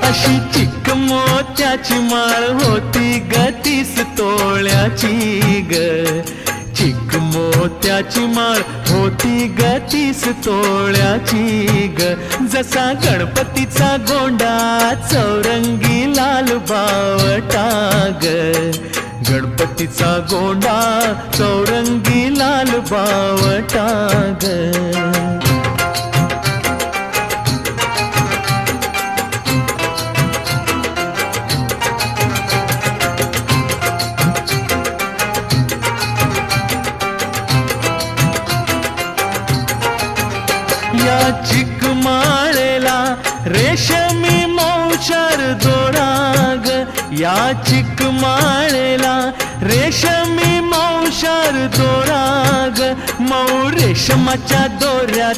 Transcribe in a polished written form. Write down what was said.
अशी चिक मोत्याची माळ होती ग 30 तोळ्याची ग. चिक मोत्याची माळ होती ग 30 तोळ्याची ग. जसा गणपतीचा गोंडा चौरंगी लाल बावटा ग. गणपतीचा गोंडा चौरंगी लाल बावटा ग. या चिकमाळेला रेशमी मौचार दोराग. या चिकमाळेला रेशमी मौचार दोराग. मऊ रेशमाच्या दोऱ्यात